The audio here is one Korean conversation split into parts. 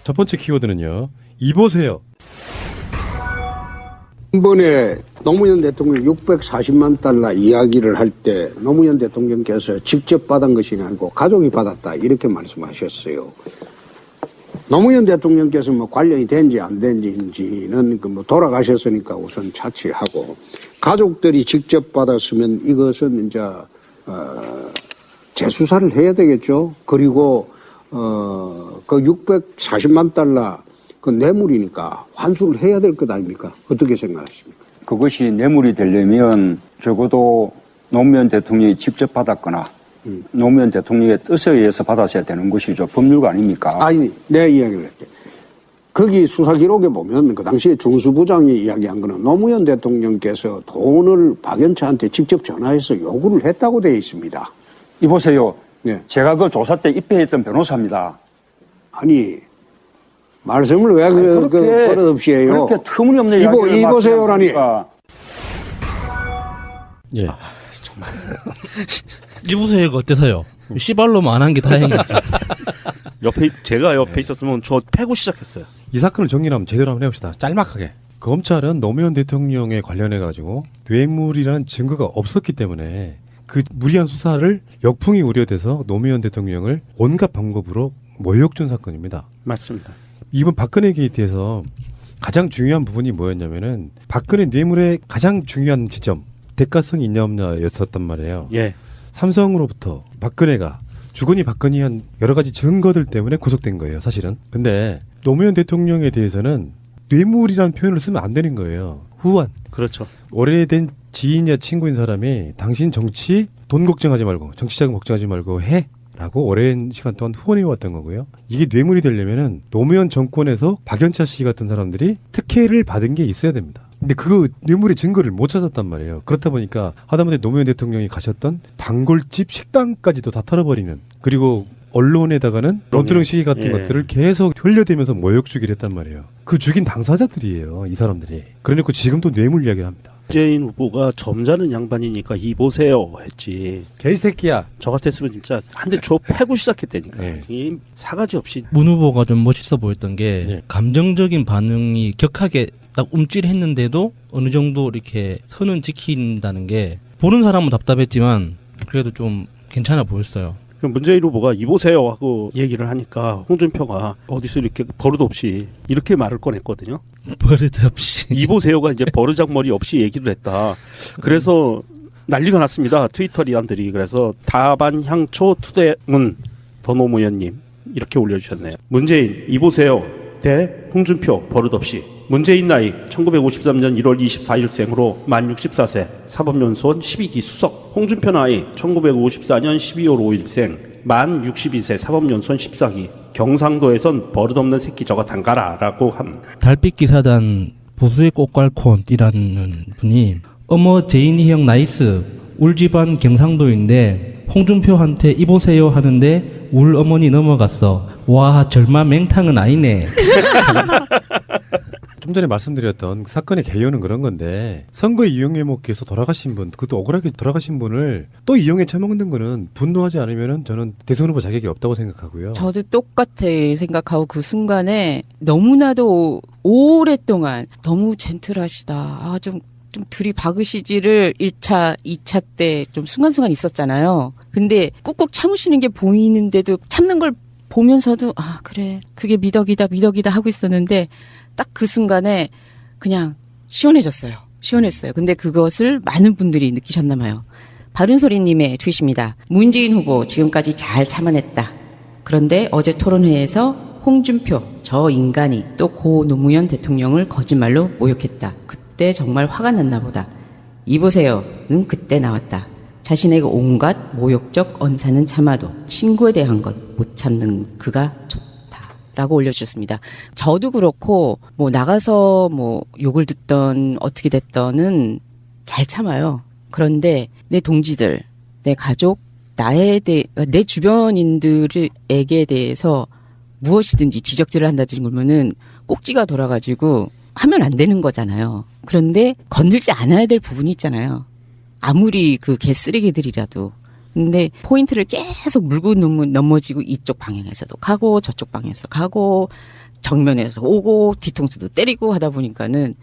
첫 번째 키워드는요. 이보세요. 이번에 노무현 대통령 640만 달러 이야기를 할 때 노무현 대통령께서 직접 받은 것이 아니고 가족이 받았다 이렇게 말씀하셨어요. 노무현 대통령께서 뭐 관련이 된지 안 된지는 그 뭐 돌아가셨으니까 우선 차치하고 가족들이 직접 받았으면 이것은 이제 재수사를 해야 되겠죠. 그리고 그 640만 달러 그 뇌물이니까 환수를 해야 될 것 아닙니까? 어떻게 생각하십니까? 그것이 뇌물이 되려면 적어도 노무현 대통령이 직접 받았거나 노무현 대통령의 뜻에 의해서 받았어야 되는 것이죠. 법률가 아닙니까? 아니, 내 이야기를 할게. 거기 수사 기록에 보면 그 당시에 중수부장이 이야기한 거는 노무현 대통령께서 돈을 박연차한테 직접 전화해서 요구를 했다고 되어 있습니다. 이보세요. 네. 제가 그 조사 때 입회했던 변호사입니다. 아니, 말씀을 왜 그 버릇없이 해요? 그렇게 터무니없는 이야기를 이보세요라니. 예. 정말. 이보세요가 어때서요? 씨발로만 안 한 게 다행이지. 제가 옆에 있었으면 저 패고 시작했어요. 이 사건을 정리하면 제대로 한번 해봅시다. 짤막하게. 검찰은 노무현 대통령에 관련해 가지고 뇌물이라는 증거가 없었기 때문에 그 무리한 수사를 역풍이 우려돼서 노무현 대통령을 온갖 방법으로 모욕 준 사건입니다. 맞습니다. 이번 박근혜 게이트에서 가장 중요한 부분이 뭐였냐면은 박근혜 뇌물의 가장 중요한 지점 대가성 있냐 없냐였었단 말이에요. 예. 삼성으로부터 박근혜가 주거니 받거니 한 여러 가지 증거들 때문에 구속된 거예요, 사실은. 근데 노무현 대통령에 대해서는 뇌물이라는 표현을 쓰면 안 되는 거예요. 후원. 그렇죠. 오래된 지인이나 친구인 사람이 당신 정치 돈 걱정하지 말고 정치자금 걱정하지 말고 해. 라고 오랜 시간 동안 후원해 왔던 거고요. 이게 뇌물이 되려면은 노무현 정권에서 박연차 씨 같은 사람들이 특혜를 받은 게 있어야 됩니다. 근데 그 뇌물의 증거를 못 찾았단 말이에요. 그렇다 보니까 하다못해 노무현 대통령이 가셨던 단골집 식당까지도 다 털어버리는, 그리고 언론에다가는 논두렁 시기 같은 예. 것들을 계속 흘려대면서 모욕 주기를 했단 말이에요. 그 죽인 당사자들이에요, 이 사람들이. 그래놓고 지금도 뇌물 이야기를 합니다. 문재인 후보가 점잖은 양반이니까 이보세요 했지. 개새끼야. 저 같았으면 진짜 한 대 줘 패고 시작했다니까. 네. 이 사가지 없이. 문 후보가 좀 멋있어 보였던 게 네. 감정적인 반응이 격하게 딱 움찔했는데도 어느 정도 이렇게 선은 지킨다는 게 보는 사람은 답답했지만 그래도 좀 괜찮아 보였어요. 그 문재인 후보가 이보세요 하고 얘기를 하니까 홍준표가 어디서 이렇게 버릇 없이 이렇게 말을 꺼냈거든요. 버릇 없이. 이보세요가 이제 버르장머리 없이 얘기를 했다. 그래서 난리가 났습니다. 트위터리안들이. 그래서 다반향초 투대문 더 노무현님 이렇게 올려주셨네요. 문재인 이보세요 대 홍준표 버릇없이. 문재인 나이 1953년 1월 24일생으로 만 64세 사법연수원 12기 수석. 홍준표 나이 1954년 12월 5일생 만 62세 사법연수원 14기. 경상도에선 버릇없는 새끼 저거 단가라 라고 함. 달빛 기사단 보수의 꽃갈콘이라는 분이 어머 제인이 형 나이스 울집안 경상도인데 홍준표한테 이보세요 하는데 울 어머니 넘어갔어. 와 절마 맹탕은 아니네. 좀 전에 말씀드렸던 사건의 개요는 그런 건데, 선거 이용해 먹기 위해서 돌아가신 분, 그것도 억울하게 돌아가신 분을 또 이용해 처먹는 거는 분노하지 않으면 저는 대선 후보 자격이 없다고 생각하고요. 저도 똑같아 생각하고 그 순간에 너무나도 오랫동안 너무 젠틀하시다. 좀 들이박으시지를 1차, 2차 때 좀 순간순간 있었잖아요. 근데 꾹꾹 참으시는 게 보이는데도 참는 걸 보면서도 그래 그게 미덕이다 하고 있었는데 딱 그 순간에 그냥 시원했어요. 근데 그것을 많은 분들이 느끼셨나 봐요. 바른소리님의 트윗입니다. 문재인 후보 지금까지 잘 참아냈다. 그런데 어제 토론회에서 홍준표 저 인간이 또 고 노무현 대통령을 거짓말로 모욕했다. 그때 정말 화가 났나 보다. 이보세요는 그때 나왔다. 자신에게 온갖 모욕적 언사는 참아도 친구에 대한 것 못 참는 그가 좋다라고 올려주셨습니다. 저도 그렇고 뭐 나가서 뭐 욕을 듣던 어떻게 됐던은 잘 참아요. 그런데 내 동지들, 내 가족, 내 주변인들에게 대해서 무엇이든지 지적질을 한다든지 그러면은 꼭지가 돌아가지고 하면 안 되는 거잖아요. 그런데 건들지 않아야 될 부분이 있잖아요. 아무리 그 개쓰레기들이라도 근데 포인트를 계속 물고 넘어지고 이쪽 방향에서도 가고 저쪽 방향에서 가고 정면에서 오고 뒤통수도 때리고 하다 보니까는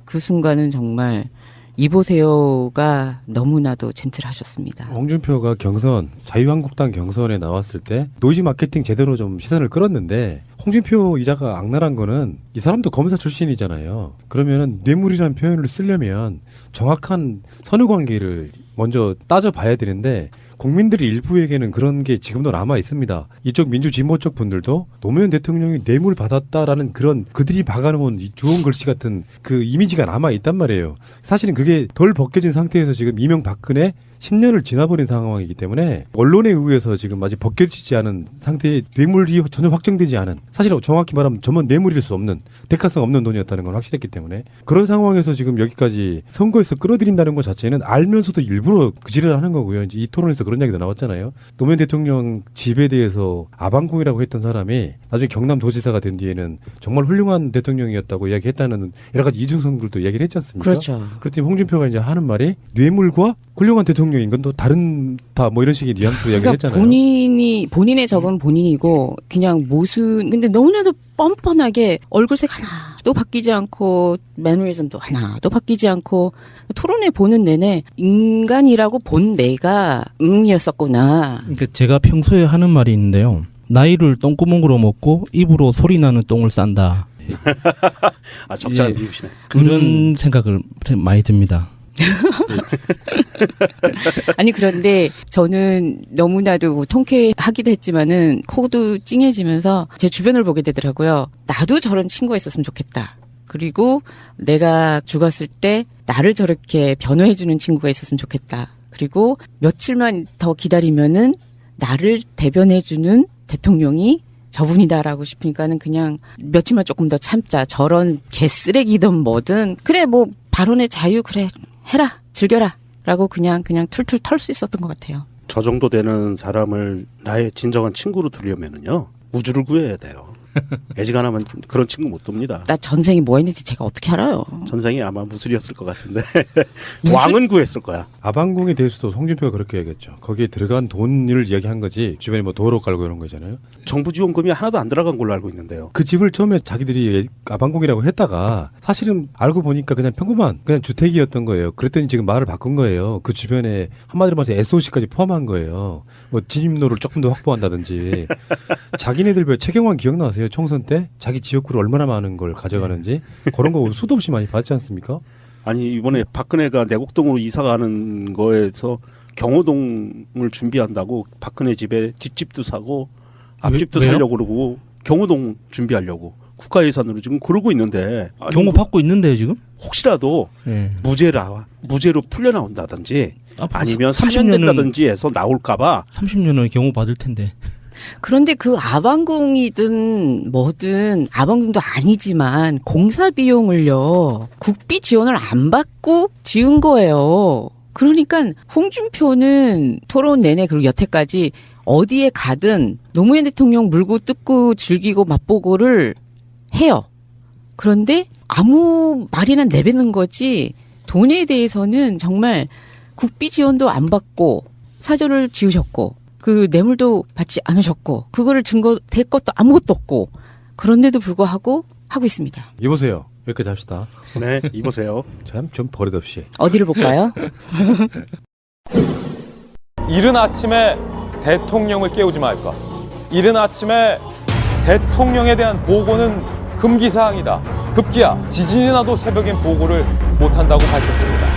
그 순간은 정말 이보세요가 너무나도 젠틀하셨습니다. 홍준표가 경선, 자유한국당 경선에 나왔을 때 노이즈 마케팅 제대로 좀 시선을 끌었는데 홍준표 이자가 악랄한 거는 이 사람도 검사 출신이잖아요. 그러면은 뇌물이라는 표현을 쓰려면 정확한 선후 관계를 먼저 따져봐야 되는데 국민들의 일부에게는 그런 게 지금도 남아 있습니다. 이쪽 민주진보 쪽 분들도 노무현 대통령이 뇌물 받았다라는 그런 그들이 박아놓은 이 좋은 글씨 같은 그 이미지가 남아 있단 말이에요. 사실은 그게 덜 벗겨진 상태에서 지금 이명박근혜 10년을 지나버린 상황이기 때문에 언론에 의해서 지금 아직 벗겨지지 않은 상태의 뇌물이 전혀 확정되지 않은, 사실 정확히 말하면 전면 뇌물일 수 없는, 대가성 없는 돈이었다는 건 확실했기 때문에 그런 상황에서 지금 여기까지 선거에서 끌어들인다는 것 자체는 알면서도 일부러 그 지랄을 하는 거고요. 이제 이 토론에서 그런 이야기도 나왔잖아요. 노무현 대통령 집에 대해서 아방궁이라고 했던 사람이 나중에 경남도지사가 된 뒤에는 정말 훌륭한 대통령이었다고 이야기했다는 여러 가지 이중성들도 이야기를 했지 않습니까? 그렇죠. 그렇더니 홍준표가 이제 하는 말이 뇌물과 훌륭한 대통령인 건 또 다르다 뭐 이런 식의 뉘앙스로 이야기를 그러니까 했잖아요. 본인의 적은 본인이고 그냥 근데 너무나도 뻔뻔하게 얼굴색 하나도 바뀌지 않고 매너리즘도 하나도 바뀌지 않고 토론회 보는 내내 인간이라고 본 내가 이었었구나. 그러니까 제가 평소에 하는 말이 있는데요. 나이를 똥구멍으로 먹고 입으로 소리 나는 똥을 싼다. 아, 적절한 예. 비유시네. 그런 생각을 많이 듭니다. 아니 그런데 저는 너무나도 통쾌하기도 했지만은 코도 찡해지면서 제 주변을 보게 되더라고요. 나도 저런 친구가 있었으면 좋겠다. 그리고 내가 죽었을 때 나를 저렇게 변호해주는 친구가 있었으면 좋겠다. 그리고 며칠만 더 기다리면은 나를 대변해주는 대통령이 저분이다라고 싶으니까는 그냥 며칠만 조금 더 참자. 저런 개쓰레기든 뭐든 그래 뭐 발언의 자유 그래 해라 즐겨라 라고 그냥 툴툴 털 수 있었던 것 같아요. 저 정도 되는 사람을 나의 진정한 친구로 두려면은요, 우주를 구해야 돼요. 애지간하면 그런 친구 못 둡니다. 나 전생에 뭐 했는지 제가 어떻게 알아요. 전생이 아마 무술이었을 것 같은데 왕은 구했을 거야. 아방궁에 대해서도 홍준표가 그렇게 얘기했죠. 거기에 들어간 돈을 이야기한 거지 주변에 뭐 도로 깔고 이런 거잖아요. 정부 지원금이 하나도 안 들어간 걸로 알고 있는데요. 그 집을 처음에 자기들이 아방궁이라고 했다가 사실은 알고 보니까 그냥 평범한 그냥 주택이었던 거예요. 그랬더니 지금 말을 바꾼 거예요. 그 주변에 한마디로 말해서 SOC까지 포함한 거예요. 뭐 진입로를 조금 더 확보한다든지. 자기네들 왜 최경환 기억나세요? 총선 때 자기 지역구를 얼마나 많은 걸 가져가는지 그런 거 수도 없이 많이 봤지 않습니까? 아니 이번에 박근혜가 내곡동으로 이사 가는 거에서 경호동을 준비한다고 박근혜 집에 뒷집도 사고 앞집도 왜요? 살려고 그러고 경호동 준비하려고 국가 예산으로 지금 그러고 있는데 경호 받고 있는데요 지금? 혹시라도 네. 무죄로 풀려나온다든지 앞으로 아니면 30년은 3년 된다든지 해서 나올까봐 30년은 경호 받을 텐데. 그런데 그 아방궁이든 뭐든 아방궁도 아니지만 공사 비용을요 국비 지원을 안 받고 지은 거예요. 그러니까 홍준표는 토론 내내 그리고 여태까지 어디에 가든 노무현 대통령 물고 뜯고 즐기고 맛보고를 해요. 그런데 아무 말이나 내뱉는 거지 돈에 대해서는 정말 국비 지원도 안 받고 사저를 지으셨고 그 뇌물도 받지 않으셨고 그거를 증거될 것도 아무것도 없고 그런데도 불구하고 하고 있습니다. 이보세요. 여기까지 합시다. 네 이보세요. 참 좀 버릇없이. 어디를 볼까요? 이른 아침에 대통령을 깨우지 말까? 이른 아침에 대통령에 대한 보고는 금기사항이다. 급기야 지진이 나도 새벽엔 보고를 못한다고 밝혔습니다.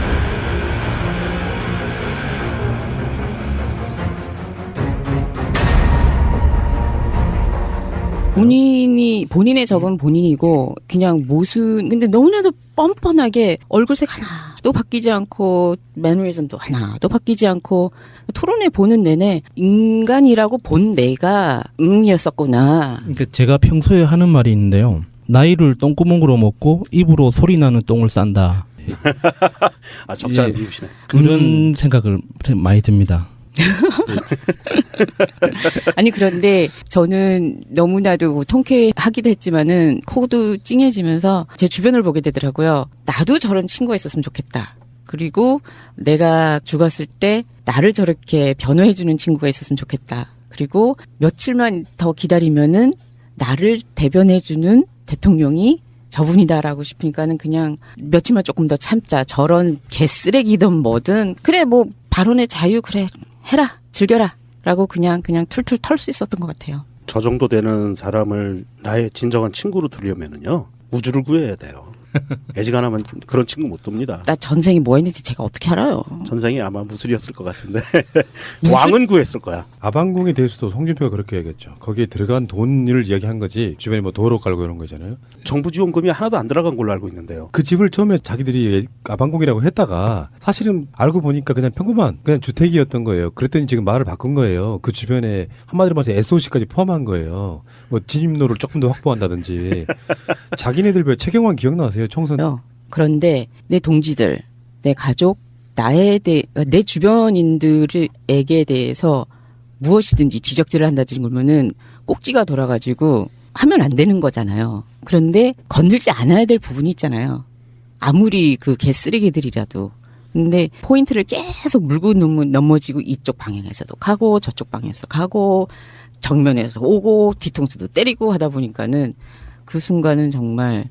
본인의 적은 본인이고 그냥 근데 너무나도 뻔뻔하게 얼굴색 하나도 바뀌지 않고 매너리즘도 하나도 바뀌지 않고 토론회 보는 내내 인간이라고 본 내가 이었었구나. 그러니까 제가 평소에 하는 말이 있는데요. 나이를 똥구멍으로 먹고 입으로 소리 나는 똥을 싼다. 아 적절한 예. 비유시네. 그런 생각을 많이 듭니다. 아니 그런데 저는 너무나도 통쾌하기도 했지만은 코도 찡해지면서 제 주변을 보게 되더라고요. 나도 저런 친구가 있었으면 좋겠다. 그리고 내가 죽었을 때 나를 저렇게 변호해주는 친구가 있었으면 좋겠다. 그리고 며칠만 더 기다리면은 나를 대변해주는 대통령이 저분이다라고 싶으니까는 그냥 며칠만 조금 더 참자. 저런 개쓰레기든 뭐든 그래 뭐 발언의 자유 그래 해라 즐겨라 라고 그냥 툴툴 털 수 있었던 것 같아요. 저 정도 되는 사람을 나의 진정한 친구로 두려면은요 우주를 구해야 돼요. 애지간하면 그런 친구 못 둡니다. 나 전생이 뭐 했는지 제가 어떻게 알아요? 전생이 아마 무술이었을 것 같은데 왕은 구했을 거야. 아방궁에 대해서도 홍준표가 그렇게 얘기했죠. 거기에 들어간 돈을 이야기한 거지 주변에 뭐 도로 깔고 이런 거잖아요. 정부 지원금이 하나도 안 들어간 걸로 알고 있는데요. 그 집을 처음에 자기들이 아방궁이라고 했다가 사실은 알고 보니까 그냥 평범한 그냥 주택이었던 거예요. 그랬더니 지금 말을 바꾼 거예요. 그 주변에 한마디로 말해서 SOC까지 포함한 거예요. 뭐 진입로를 조금 더 확보한다든지. 자기네들 왜 최경환 기억나세요? 총선. 그런데 내 동지들, 내 가족, 내 주변인들에게 대해서 무엇이든지 지적질을 한다든지 그러면은 꼭지가 돌아가지고 하면 안 되는 거잖아요. 그런데 건들지 않아야 될 부분이 있잖아요. 아무리 그 개쓰레기들이라도. 근데 포인트를 계속 물고 넘어지고 이쪽 방향에서도 가고 저쪽 방향에서 가고 정면에서 오고 뒤통수도 때리고 하다 보니까는 그 순간은 정말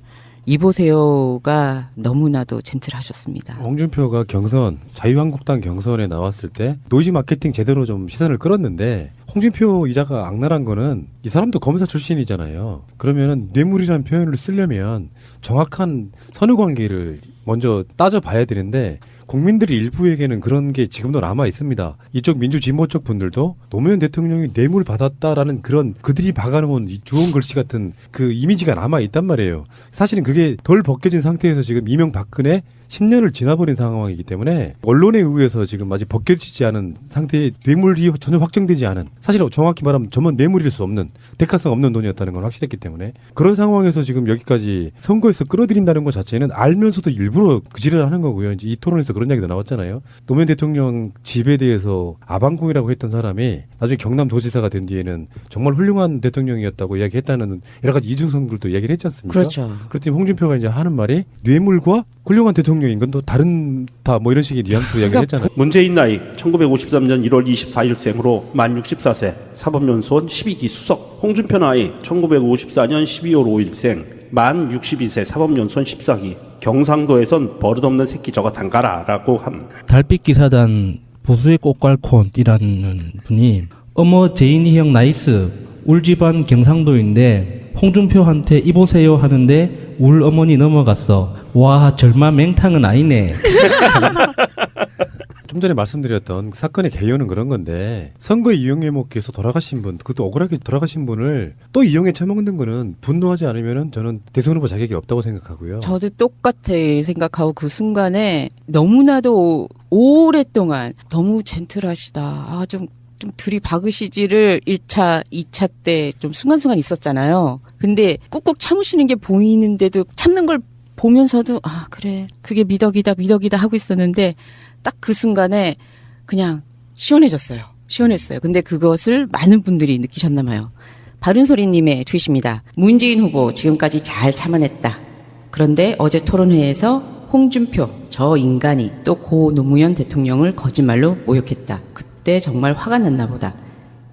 이보세요가 너무나도 젠틀하셨습니다. 홍준표가 경선 자유한국당 경선에 나왔을 때 노이즈 마케팅 제대로 좀 시선을 끌었는데 홍준표 이자가 악랄한 거는 이 사람도 검사 출신이잖아요. 그러면은 뇌물이라는 표현을 쓰려면 정확한 선후 관계를 먼저 따져봐야 되는데 국민들이 일부에게는 그런 게 지금도 남아 있습니다. 이쪽 민주진보 쪽 분들도 노무현 대통령이 뇌물 받았다라는 그런 그들이 박아놓은 이 좋은 글씨 같은 그 이미지가 남아 있단 말이에요. 사실은 그게 덜 벗겨진 상태에서 지금 이명박근혜 10년을 지나버린 상황이기 때문에 언론에 의해서 지금 아직 벗겨지지 않은 상태의 뇌물이 전혀 확정되지 않은 사실 정확히 말하면 전면 뇌물일 수 없는 대가성 없는 돈이었다는 건 확실했기 때문에 그런 상황에서 지금 여기까지 선거에서 끌어들인다는 것 자체는 알면서도 일부러 그지를 하는 거고요. 이제 이 토론에서 그런 이야기도 나왔잖아요. 노무현 대통령 집에 대해서 아방궁이라고 했던 사람이 나중에 경남도지사가 된 뒤에는 정말 훌륭한 대통령이었다고 이야기했다는 여러 가지 이중성들도 이야기를 했지 않습니까? 그렇죠. 그렇지만 홍준표가 이제 하는 말이 뇌물과 훌륭한 대통령인 건 또 다른다 뭐 이런 식의 뉘앙스로 이야기를 했잖아요. 문재인 나이 1953년 1월 24일생으로 만 64세 사법연수원 12기 수석. 홍준표 나이 1954년 12월 5일생 만 62세 사법연수원 14기. 경상도에선 버릇없는 새끼 저거 단가라라고 함. 달빛 기사단 보수의 꽃갈콘이라는 분이 어머 제인이 형 나이스 울집안 경상도인데 홍준표한테 이보세요 하는데 울 어머니 넘어갔어. 와 절마 맹탕은 아니네. 좀 전에 말씀드렸던 사건의 개요는 그런 건데 선거 이용에 먹기위해서 돌아가신 분, 그것도 억울하게 돌아가신 분을 또 이용해 처먹는 거는 분노하지 않으면은 저는 대선 후보 자격이 없다고 생각하고요. 저도 똑같아 생각하고 그 순간에 너무나도 오랫동안 너무 젠틀하시다. 아, 좀 들이박으시지를 1차, 2차 때 좀 순간순간 있었잖아요. 근데 꾹꾹 참으시는 게 보이는데도 참는 걸 보면서도 아, 그래. 그게 미덕이다 하고 있었는데 딱 그 순간에 그냥 시원해졌어요. 시원했어요. 근데 그것을 많은 분들이 느끼셨나 봐요. 바른소리님의 트윗입니다. 문재인 후보 지금까지 잘 참아냈다. 그런데 어제 토론회에서 홍준표 저 인간이 또 고 노무현 대통령을 거짓말로 모욕했다. 그때 정말 화가 났나 보다.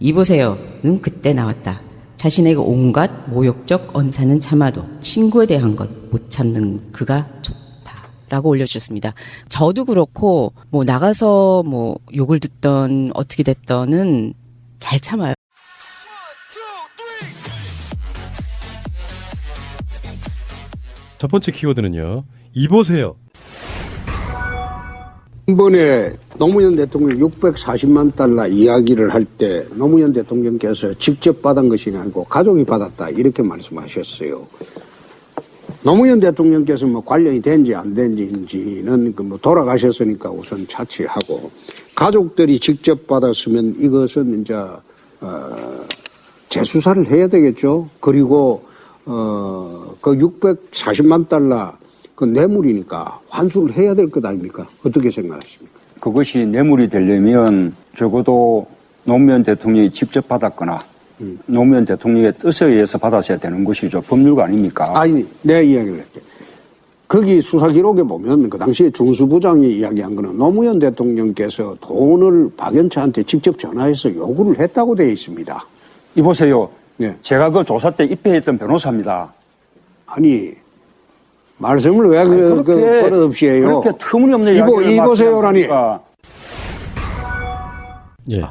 이보세요는 그때 나왔다. 자신에게 온갖 모욕적 언사는 참아도 친구에 대한 것 못 참는 그가 좋다라고 올려주셨습니다. 저도 그렇고 뭐 나가서 뭐 욕을 듣던 어떻게 됐던은 잘 참아요. 첫 번째 키워드는요. 이보세요. 이번에 노무현 대통령 640만 달러 이야기를 할 때 노무현 대통령께서 직접 받은 것이 아니고 가족이 받았다 이렇게 말씀하셨어요. 노무현 대통령께서 뭐 관련이 된지 안 된지는 그 뭐 돌아가셨으니까 우선 차치하고 가족들이 직접 받았으면 이것은 이제 재수사를 해야 되겠죠. 그리고 그 640만 달러 그 뇌물이니까 환수를 해야 될 것 아닙니까? 어떻게 생각하십니까? 그것이 뇌물이 되려면 적어도 노무현 대통령이 직접 받았거나 노무현 대통령의 뜻에 의해서 받았어야 되는 것이죠. 법률가 아닙니까? 아니, 내 이야기를 할게. 거기 수사 기록에 보면 그 당시에 중수부장이 이야기한 거는 노무현 대통령께서 돈을 박연차한테 직접 전화해서 요구를 했다고 되어 있습니다. 이보세요. 네. 제가 그 조사 때 입회했던 변호사입니다. 아니 말씀을 왜 그렇게 버릇없이 해요? 그렇게 터무니없는 이야기를 이보세요라니. 예.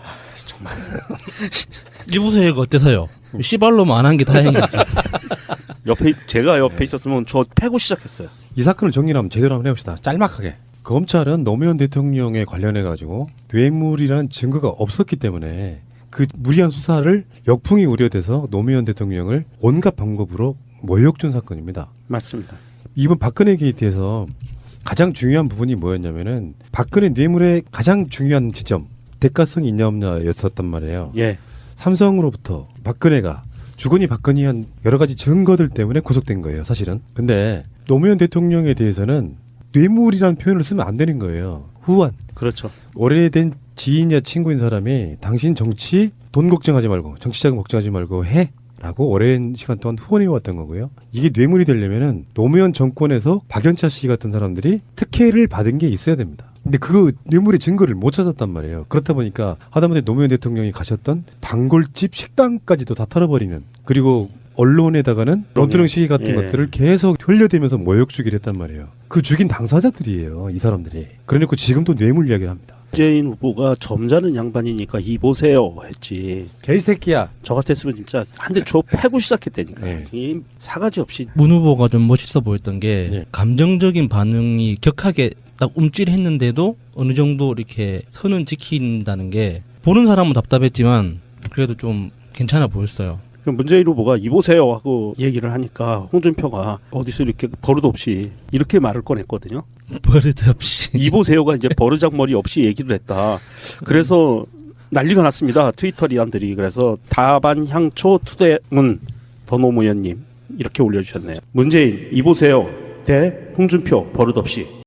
이보세요가 어때서요? 씨발로만 안 한 게 다행이지. 제가 옆에 있었으면 저 패고 시작했어요. 이 사건을 정리를 하면 제대로 한번 해봅시다. 짤막하게. 검찰은 노무현 대통령에 관련해 가지고 뇌물이라는 증거가 없었기 때문에 그 무리한 수사를 역풍이 우려돼서 노무현 대통령을 온갖 방법으로 모욕 준 사건입니다. 맞습니다. 이번 박근혜 게이트에서 가장 중요한 부분이 뭐였냐면은 박근혜 뇌물의 가장 중요한 지점 대가성이 있냐 없냐였었단 말이에요. 예. 삼성으로부터 박근혜가 주거니 받거니 한 여러 가지 증거들 때문에 구속된 거예요, 사실은. 근데 노무현 대통령에 대해서는 뇌물이라는 표현을 쓰면 안 되는 거예요. 후원. 그렇죠. 오래된 지인이나 친구인 사람이 당신 정치 돈 걱정하지 말고 정치 자금 걱정하지 말고 해. 라고 오랜 시간 동안 후원해 왔던 거고요. 이게 뇌물이 되려면은 노무현 정권에서 박연차 씨 같은 사람들이 특혜를 받은 게 있어야 됩니다. 근데 그 뇌물의 증거를 못 찾았단 말이에요. 그렇다 보니까 하다못해 노무현 대통령이 가셨던 단골집 식당까지도 다 털어버리는, 그리고 언론에다가는 럼드령 시기 같은 예. 것들을 계속 흘려대면서 모욕 주기를 했단 말이에요. 그 죽인 당사자들이에요, 이 사람들이. 그래놓고 지금도 뇌물 이야기를 합니다. 문재인 후보가 점잖은 양반이니까 이보세요 했지. 개새끼야. 저 같았으면 진짜 한 대 줘 패고 시작했다니까. 네. 이 사가지 없이. 문 후보가 좀 멋있어 보였던 게 예. 감정적인 반응이 격하게 딱 움찔했는데도 어느 정도 이렇게 선은 지킨다는 게 보는 사람은 답답했지만 그래도 좀 괜찮아 보였어요. 그 문재인 후보가 이보세요 하고 얘기를 하니까 홍준표가 어디서 이렇게 버릇 없이 이렇게 말을 꺼냈거든요. 버릇 없이. 이보세요가 이제 버르장머리 없이 얘기를 했다. 그래서 난리가 났습니다. 트위터리안들이. 그래서 다반 향초 투대문 더 노무현님 이렇게 올려주셨네요. 문재인 이보세요 대 홍준표 버릇 없이.